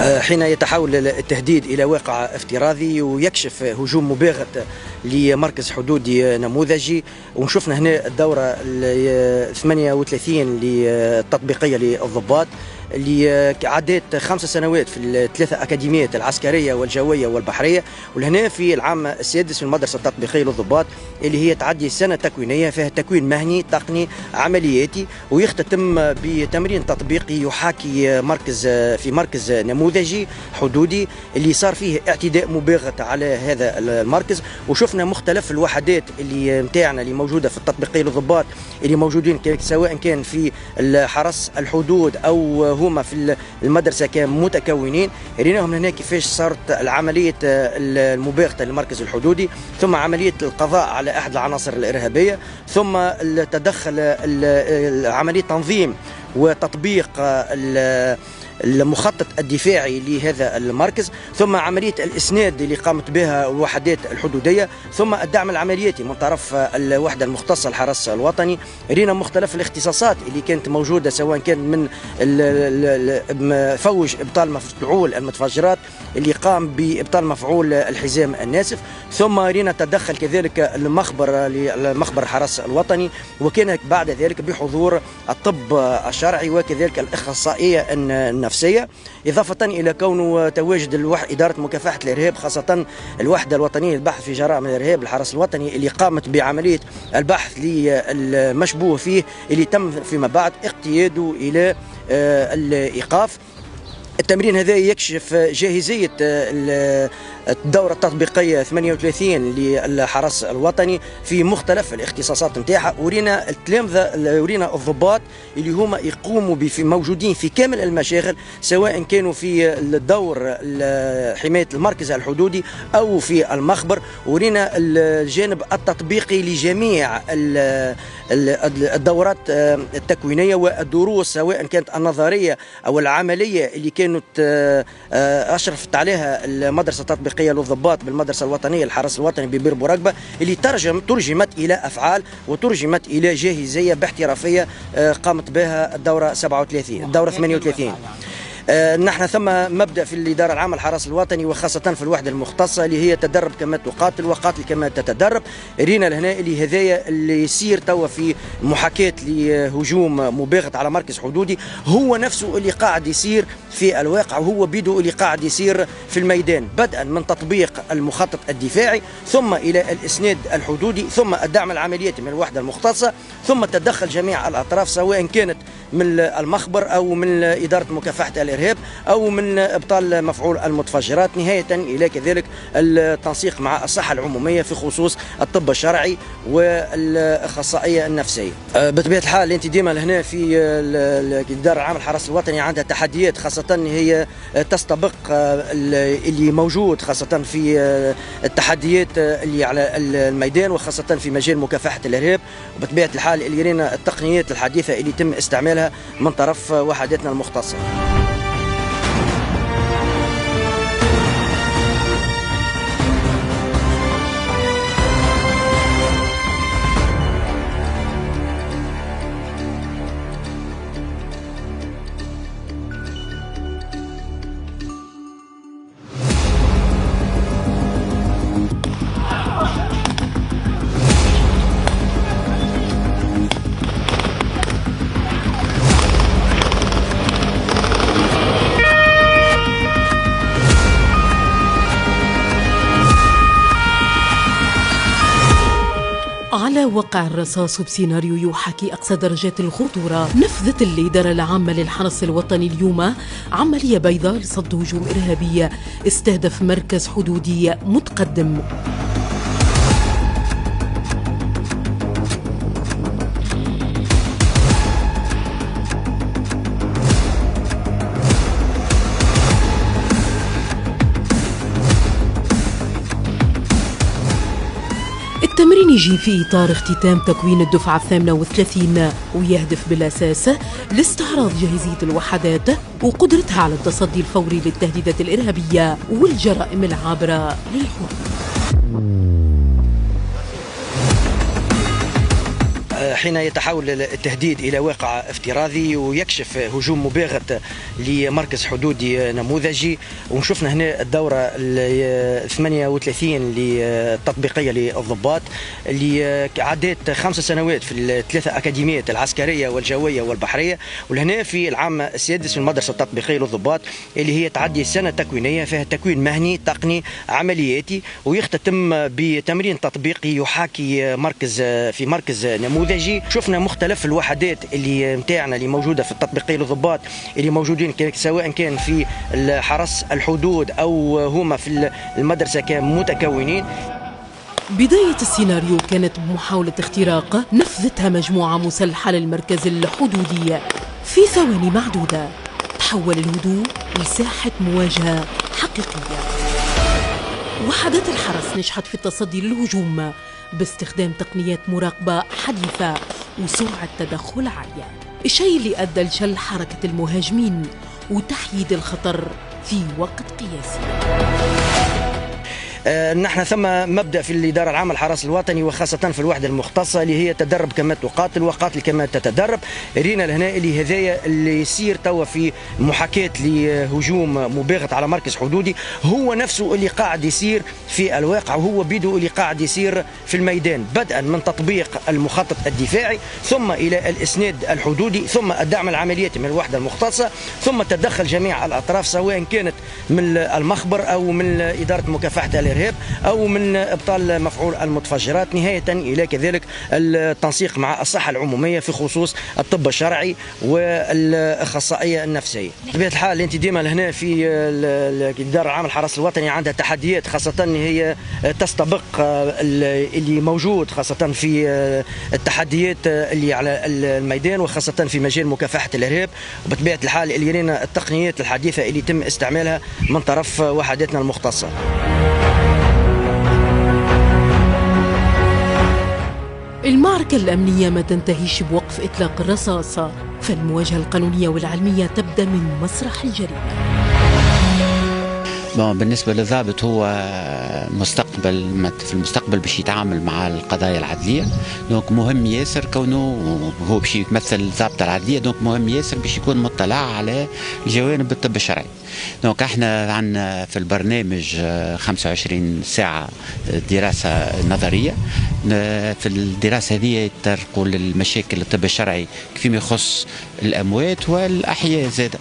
حين يتحول التهديد إلى واقع افتراضي ويكشف هجوم مباغت لمركز حدودي نموذجي، ونشوفنا هنا الدورة 38 التطبيقية للضباط اللي عدت 5 سنوات في الثلاثة أكاديميات العسكرية والجوية والبحرية، ولهنا في العام السادس في المدرسة التطبيقية للضباط اللي هي تعدي سنة تكوينية فيها تكوين مهني تقني عملياتي، ويختتم بتمرين تطبيقي يحاكي مركز نموذجي حدودي اللي صار فيه اعتداء مباغت على هذا المركز. وشفنا مختلف الوحدات اللي متاعنا اللي موجودة في التطبيقية للضباط اللي موجودين سواء كان في حرس الحدود أو هما في المدرسة كمتكونين. ريناهم هنا كيفاش صارت العملية المباغتة للمركز الحدودي، ثم عملية القضاء على أحد العناصر الإرهابية، ثم التدخل عملية تنظيم وتطبيق المخطط الدفاعي لهذا المركز، ثم عملية الإسناد اللي قامت بها الوحدات الحدودية، ثم الدعم العملياتي من طرف الوحدة المختصة الحرس الوطني. رينا مختلف الاختصاصات اللي كانت موجودة سواء كان من فوج إبطال مفعول المتفجرات اللي قام بإبطال مفعول الحزام الناسف، ثم رينا تدخل كذلك المخبر الحرس الوطني، وكان بعد ذلك بحضور الطب الشرعي وكذلك الأخصائية النفسية، إضافة إلى كونه تواجد إدارة مكافحة الإرهاب خاصة الوحدة الوطنية للبحث في جرائم الإرهاب الحرس الوطني اللي قامت بعملية البحث للمشبوه فيه اللي تم فيما بعد اقتياده إلى الإيقاف. التمرين هذا يكشف جاهزية الدورة التطبيقية 38 للحرس الوطني في مختلف الاختصاصات نتاعها. ورينا التلامذة ورينا الضباط اللي هما يقوموا موجودين في كامل المشاغل سواء كانوا في الدور حماية المركز الحدودي أو في المخبر. ورينا الجانب التطبيقي لجميع الدورات التكوينية والدروس سواء كانت النظرية أو العملية اللي كانت أشرفت عليها المدرسة التطبيقية للضباط بالمدرسة الوطنية الحرس الوطني ببير بورقبة اللي ترجمت إلى أفعال وترجمت إلى جاهزية باحترافية قامت بها الدورة 38. نحن ثم مبدأ في الإدارة العامة للحرس الوطني وخاصة في الوحدة المختصة اللي هي تدرب كما تقاتل وقاتل كما تتدرب. رينا لهنا اللي هذايا اللي يصير توا في محاكاة لهجوم مباغت على مركز حدودي هو نفسه اللي قاعد يصير في الواقع، وهو بيدو اللي قاعد يصير في الميدان، بدءا من تطبيق المخطط الدفاعي ثم إلى الإسناد الحدودي ثم الدعم العملياتي من الوحدة المختصة ثم تدخل جميع الأطراف سواء كانت من المخبر أو من إدارة مكافحة الإرهاب أو من إبطال مفعول المتفجرات، نهاية إلى كذلك التنسيق مع الصحة العمومية في خصوص الطب الشرعي والأخصائية النفسية. بطبيعة الحال أنت ديما لهنا في الإدارة العامة للحرس الوطني عندها تحديات خاصة هي تستبق اللي موجود خاصة في التحديات اللي على الميدان وخاصة في مجال مكافحة الإرهاب. وبطبيعة الحال اللي يرينا التقنيات الحديثة اللي يتم استعمالها من طرف وحداتنا المختصة. على وقع الرصاص بسيناريو يحاكي أقصى درجات الخطورة، نفذت الإدارة العامة للحرس الوطني اليوم عملية بيضاء لصد هجوم إرهابي استهدف مركز حدودي متقدم. التمرين يجي في إطار اختتام تكوين الدفعة 38 ويهدف بالأساس لاستعراض جاهزية الوحدات وقدرتها على التصدي الفوري للتهديدات الإرهابية والجرائم العابرة للحدود. حين يتحول التهديد إلى واقع افتراضي ويكشف هجوم مباغت لمركز حدودي نموذجي. وشفنا هنا الدورة 38 للتطبيقية للضباط اللي عدت 5 سنوات في الثلاثة أكاديميات العسكرية والجوية والبحرية، ولهنا في العام السادس في المدرسة التطبيقية للضباط اللي هي تعدي سنة تكوينية فيها تكوين مهني تقني عملياتي، ويختتم بتمرين تطبيقي يحاكي في مركز نموذجي. شفنا مختلف الوحدات اللي متاعنا اللي موجودة في التطبيقية للضباط اللي موجودين سواء كان في حرس الحدود أو هما في المدرسة كمتكونين. بداية السيناريو كانت بمحاولة اختراق نفذتها مجموعة مسلحة للمركز الحدودي. في ثواني معدودة تحول الهدوء لساحة مواجهة حقيقية. وحدات الحرس نجحت في التصدي للهجوم باستخدام تقنيات مراقبة حديثة وسرعة تدخل عالية، الشيء اللي أدى لشل حركة المهاجمين وتحييد الخطر في وقت قياسي. نحن ثم مبدأ في الإدارة العامة للحرس الوطني وخاصة في الوحدة المختصة اللي هي تدرب كما تقاتل وقاتل كما تتدرب. رينا لهنا اللي هذايا اللي يصير توا في محاكاة لهجوم مباغت على مركز حدودي هو نفسه اللي قاعد يصير في الواقع، وهو بيدو اللي قاعد يصير في الميدان، بدءا من تطبيق المخطط الدفاعي ثم إلى الإسناد الحدودي ثم الدعم العملياتي من الوحدة المختصة ثم تدخل جميع الأطراف سواء كانت من المخبر أو من إدارة مكافحة الإرهاب أو من إبطال مفعول المتفجرات، نهاية إلى كذلك التنسيق مع الصحة العمومية في خصوص الطب الشرعي والأخصائية النفسية. بطبيعة الحال أنت ديما لهنا في الإدارة العامة للحرس الوطني عندها تحديات خاصة هي تستبق اللي موجود خاصة في التحديات اللي على الميدان وخاصة في مجال مكافحة الإرهاب، وبطبيعة الحال اللي لنا التقنيات الحديثة اللي يتم استعمالها من طرف وحداتنا المختصة. المعركة الأمنية ما تنتهيش بوقف إطلاق الرصاص، فالمواجهة القانونية والعلمية تبدأ من مسرح الجريمة. بالنسبة للضابط هو في المستقبل باش يتعامل مع القضايا العدلية، دونك مهم ياسر كونه هو باش يمثل ضابط العدلية، دونك مهم ياسر باش يكون مطلع على الجوانب الطب الشرعي. دونك احنا عندنا في البرنامج 25 ساعة دراسة نظرية، في الدراسة هذه يتطرقوا للمشاكل الطب الشرعي فيما يخص الأموات والأحياء زادة.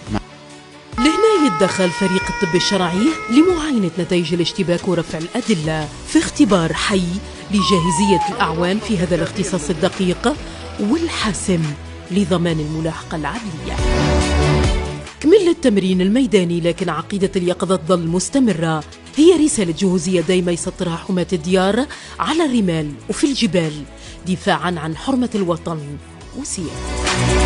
لهنا يتدخل فريق الطب الشرعي لمعاينة نتائج الاشتباك ورفع الأدلة في اختبار حي لجاهزية الأعوان في هذا الاختصاص الدقيق والحاسم لضمان الملاحقة العدلية. كمل التمرين الميداني لكن عقيدة اليقظة تظل مستمرة، هي رسالة جهوزية دايما يسطرها حماة الديار على الرمال وفي الجبال دفاعا عن حرمة الوطن وسيادته.